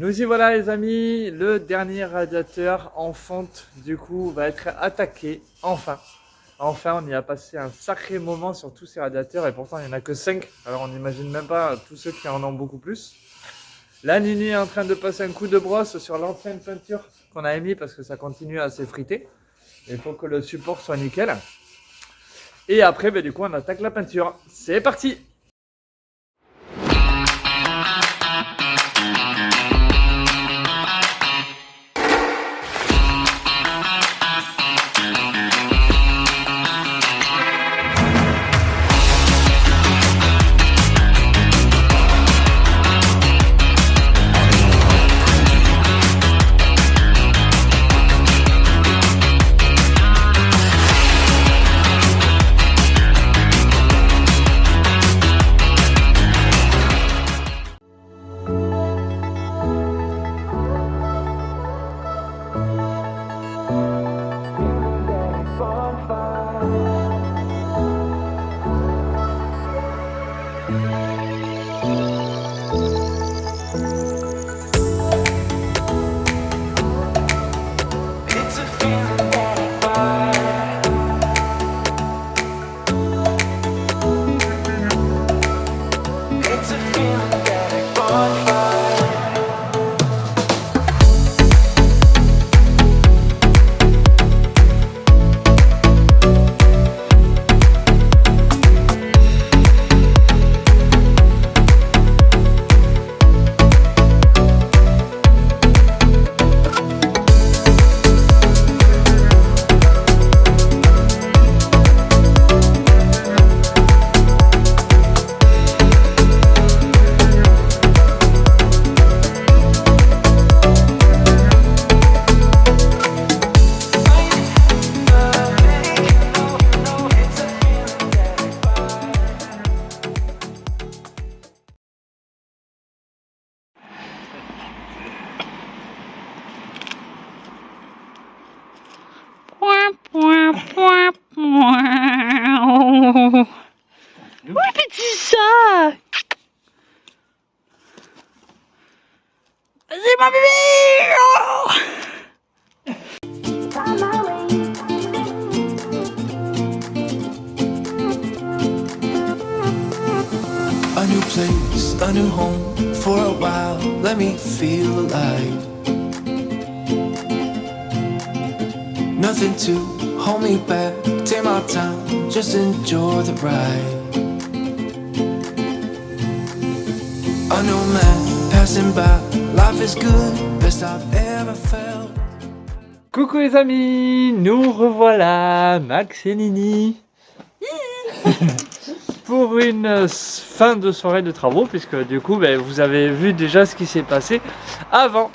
Nous y voilà les amis, le dernier radiateur en fonte du coup va être attaqué, enfin. Enfin on y a passé un sacré moment sur tous ces radiateurs et pourtant il n'y en a que 5, alors on n'imagine même pas tous ceux qui en ont beaucoup plus. Là Nini est en train de passer un coup de brosse sur l'ancienne peinture qu'on a émis parce que ça continue à s'effriter. Il faut que le support soit nickel. Et après du coup on attaque la peinture, c'est parti! Oui, petit chat. Vas-y, ma bébé. Oh. A new place, a new home. For a while, let me feel alive. Nothing to hold me back. Take my time, just enjoy the ride. A new man passing by. Life is good, best I've ever felt. Coucou les amis, nous revoilà, Max et Nini, pour une fin de soirée de travaux, puisque du coup vous avez vu déjà ce qui s'est passé avant.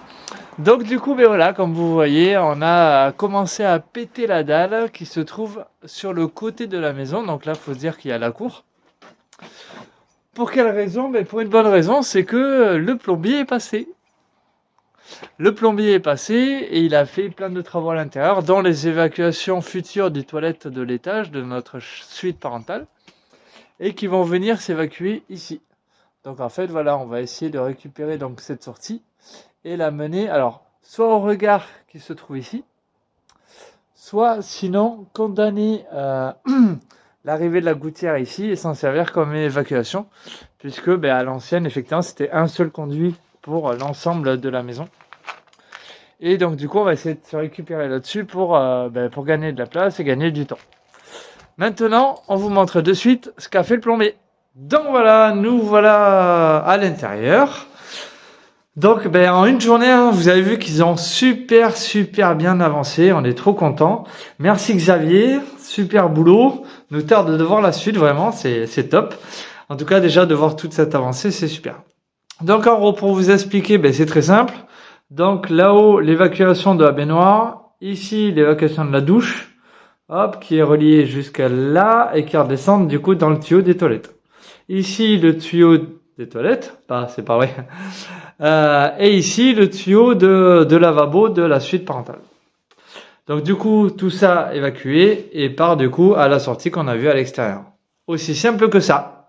Donc du coup voilà, comme vous voyez, on a commencé à péter la dalle qui se trouve sur le côté de la maison. Donc là il faut se dire qu'il y a la cour. Pour quelle raison? Pour une bonne raison, c'est que le plombier est passé. Le plombier est passé et il a fait plein de travaux à l'intérieur, dont les évacuations futures des toilettes de l'étage de notre suite parentale, et qui vont venir s'évacuer ici. Donc en fait voilà, on va essayer de récupérer donc cette sortie et la mener, alors soit au regard qui se trouve ici, soit sinon condamner l'arrivée de la gouttière ici et s'en servir comme évacuation, puisque à l'ancienne effectivement c'était un seul conduit pour l'ensemble de la maison. Et donc du coup on va essayer de se récupérer là-dessus pour gagner de la place et gagner du temps. Maintenant on vous montre de suite ce qu'a fait le plombier. Donc voilà, nous voilà à l'intérieur. Donc en une journée, vous avez vu qu'ils ont super bien avancé, on est trop contents. Merci Xavier, super boulot. Nous tarde de voir la suite, vraiment c'est top. En tout cas déjà de voir toute cette avancée, c'est super. Donc en gros pour vous expliquer, c'est très simple. Donc là-haut l'évacuation de la baignoire, ici l'évacuation de la douche, hop, qui est reliée jusqu'à là et qui redescend du coup dans le tuyau des toilettes. Ici le tuyau des toilettes, c'est pas vrai. Et ici le tuyau de lavabo de la suite parentale. Donc du coup tout ça évacué et part du coup à la sortie qu'on a vue à l'extérieur. Aussi simple que ça.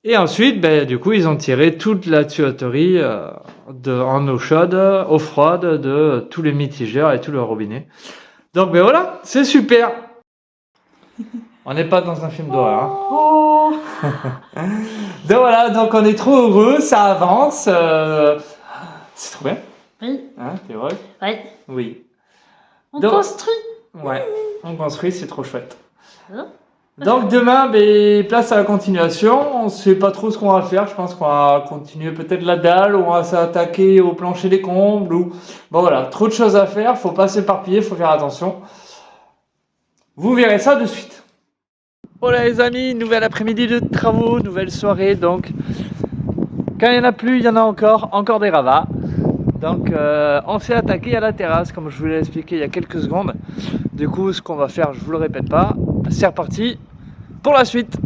Et ensuite, du coup, ils ont tiré toute la tuyauterie en eau chaude, eau froide de tous les mitigeurs et tous les robinets. Donc voilà, c'est super. On n'est pas dans un film d'horreur. Hein. Donc voilà, donc on est trop heureux, ça avance. C'est trop bien. Oui. Hein, t'es heureux? Oui. Oui. On Donc- construit. Ouais, on construit, c'est trop chouette. Hein? Donc demain, place à la continuation. On sait pas trop ce qu'on va faire. Je pense qu'on va continuer peut-être la dalle, ou on va s'attaquer au plancher des combles. Ou bon voilà, trop de choses à faire. Faut pas s'éparpiller, faut faire attention. Vous verrez ça de suite. Voilà les amis, nouvel après-midi de travaux, nouvelle soirée. Donc quand il y en a plus, il y en a encore des ravats. Donc on s'est attaqué à la terrasse, comme je vous l'ai expliqué il y a quelques secondes. Du coup, ce qu'on va faire, je vous le répète pas. C'est reparti pour la suite.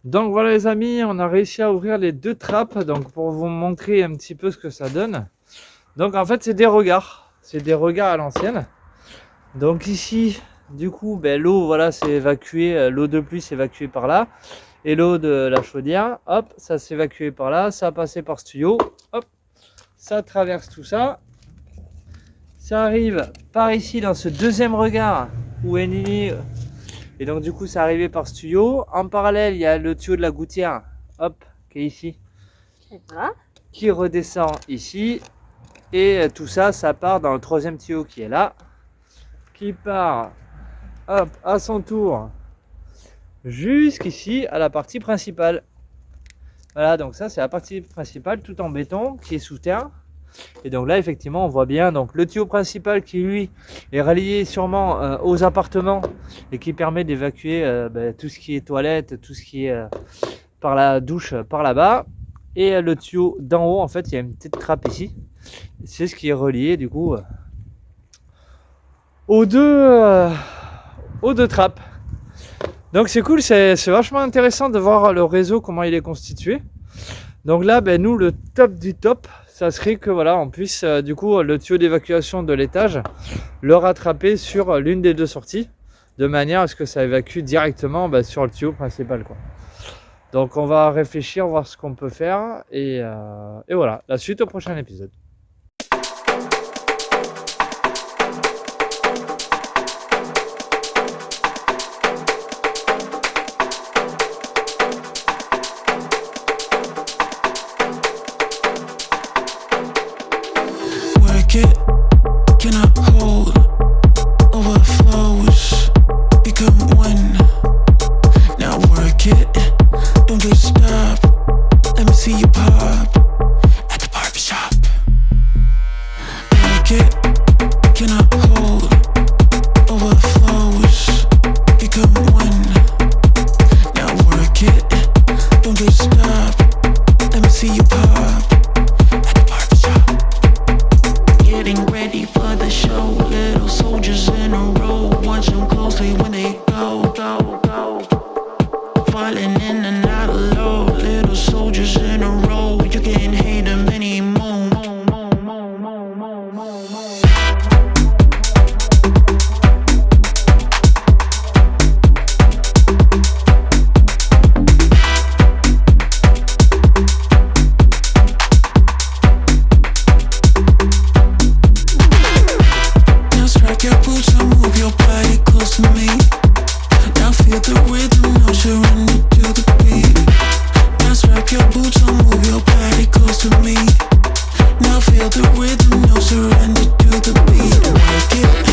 Donc voilà les amis, on a réussi à ouvrir les deux trappes, donc pour vous montrer un petit peu ce que ça donne. Donc en fait c'est des regards à l'ancienne. Donc ici du coup l'eau voilà c'est évacué, l'eau de pluie s'est évacuée par là. Et l'eau de la chaudière, hop, ça s'est évacué par là, ça a passé par ce tuyau, hop, ça traverse tout ça. Ça arrive par ici dans ce deuxième regard où est Nini. Et donc du coup c'est arrivé par ce tuyau. En parallèle il y a le tuyau de la gouttière, hop, qui est ici, Voilà. qui redescend ici. Et tout ça, ça part dans le troisième tuyau qui est là, qui part, hop, à son tour, jusqu'ici à la partie principale. Voilà, donc ça c'est la partie principale tout en béton qui est sous terre. Et donc là effectivement on voit bien donc le tuyau principal qui lui est relié sûrement aux appartements et qui permet d'évacuer tout ce qui est toilette, tout ce qui est par la douche par là-bas. Et le tuyau d'en haut en fait il y a une petite trappe ici. C'est ce qui est relié du coup aux deux trappes. Donc c'est cool, c'est vachement intéressant de voir le réseau, comment il est constitué. Donc là nous le top du top, ça serait que voilà on puisse du coup le tuyau d'évacuation de l'étage le rattraper sur l'une des deux sorties, de manière à ce que ça évacue directement sur le tuyau principal quoi. Donc on va réfléchir, voir ce qu'on peut faire et voilà, la suite au prochain épisode. Work it, cannot hold, overflows, become one. Now work to me. Now feel the rhythm, no surrender to the beat. Now strap your boots on, move your body close to me. Now feel the rhythm, no surrender to the beat. Work it.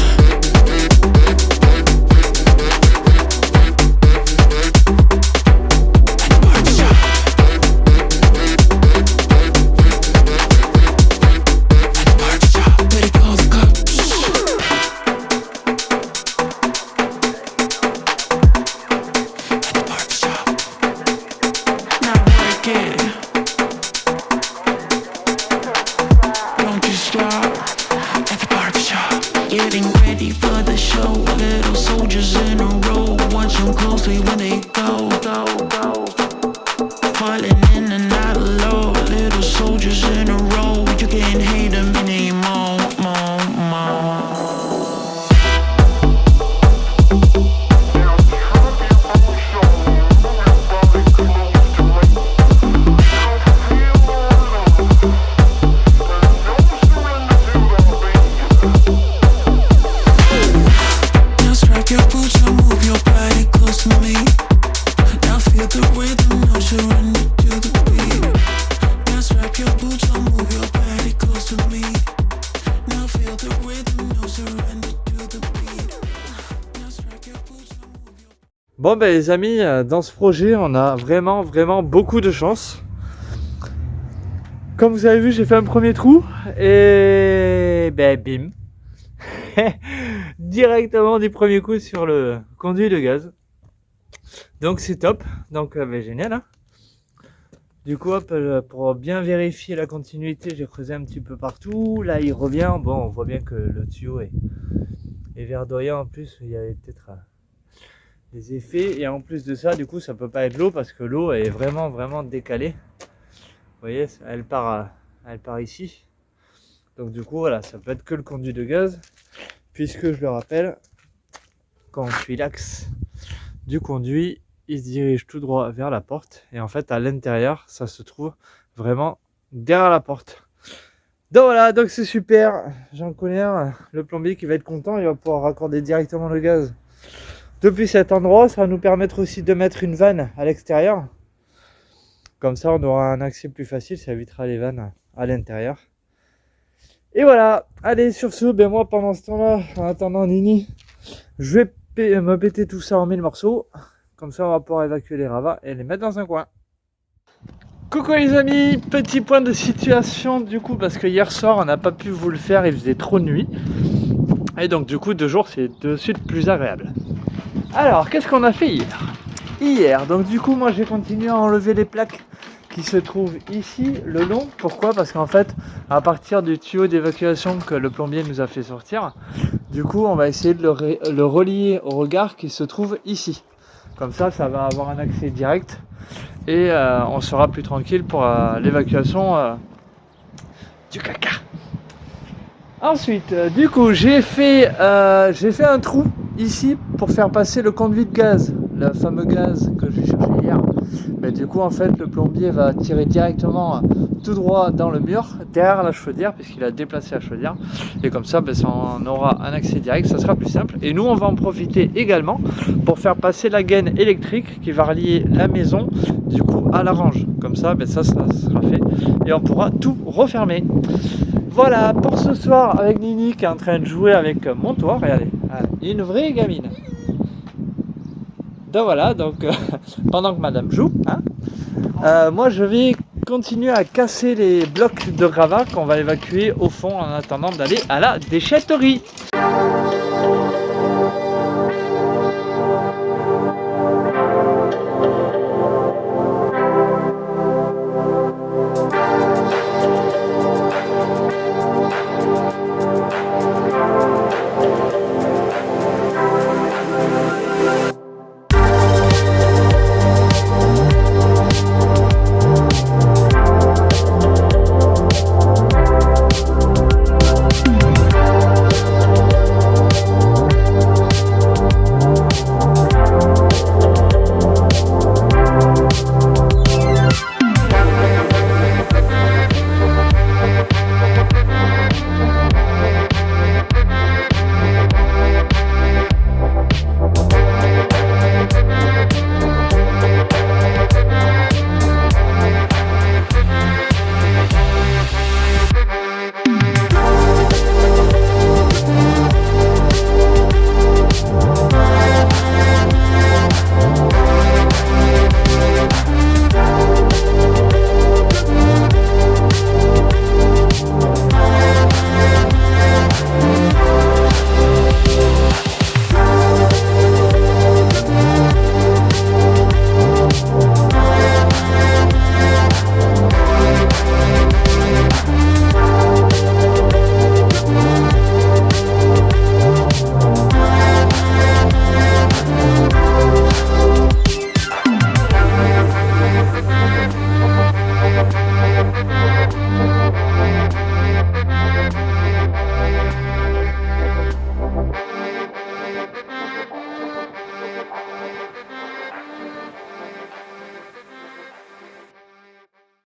Getting ready for the show. Little soldiers in a row. Watch them closely when they go. Falling in and out of low. Little soldiers in a row. You can't hate them anymore. Bon ben les amis, dans ce projet on a vraiment beaucoup de chance. Comme vous avez vu, j'ai fait un premier trou et ben bim directement du premier coup sur le conduit de gaz. Donc c'est top, donc ben, génial hein. Du coup hop, pour bien vérifier la continuité, j'ai creusé un petit peu partout. Là il revient, bon on voit bien que le tuyau est verdoyant. En plus il y avait peut-être des effets, et en plus de ça, du coup ça peut pas être l'eau parce que l'eau est vraiment décalée. Vous voyez, elle part ici. Donc du coup voilà, ça peut être que le conduit de gaz, puisque je le rappelle, quand on suit l'axe du conduit, il se dirige tout droit vers la porte, et en fait à l'intérieur ça se trouve vraiment derrière la porte. Donc voilà, donc c'est super. J'en connais un, le plombier qui va être content, il va pouvoir raccorder directement le gaz depuis cet endroit. Ça va nous permettre aussi de mettre une vanne à l'extérieur. Comme ça, on aura un accès plus facile. Ça évitera les vannes à l'intérieur. Et voilà. Allez, sur ce, ben moi, pendant ce temps-là, en attendant Nini, je vais me péter tout ça en 1000 morceaux. Comme ça, on va pouvoir évacuer les ravats et les mettre dans un coin. Coucou les amis, petit point de situation du coup, parce que hier soir, on n'a pas pu vous le faire. Il faisait trop de nuit. Et donc, du coup, 2 jours, c'est de suite plus agréable. Alors, qu'est-ce qu'on a fait hier? Donc du coup, moi j'ai continué à enlever les plaques qui se trouvent ici, le long. Pourquoi? Parce qu'en fait, à partir du tuyau d'évacuation que le plombier nous a fait sortir, du coup, on va essayer de le relier au regard qui se trouve ici. Comme ça, ça va avoir un accès direct et on sera plus tranquille pour l'évacuation du caca. Ensuite, du coup, j'ai fait un trou ici pour faire passer le conduit de gaz, le fameux gaz que j'ai cherché hier. Mais du coup, en fait, le plombier va tirer directement tout droit dans le mur, derrière la chaudière, puisqu'il a déplacé la chaudière. Et comme ça, ben, on aura un accès direct, ça sera plus simple. Et nous, on va en profiter également pour faire passer la gaine électrique qui va relier la maison, du coup, à la range. Comme ça, ben, ça sera fait et on pourra tout refermer. Voilà pour ce soir avec Nini qui est en train de jouer avec mon toit. Regardez, une vraie gamine. Donc voilà, pendant que madame joue, hein, moi je vais continuer à casser les blocs de gravats qu'on va évacuer au fond en attendant d'aller à la déchetterie.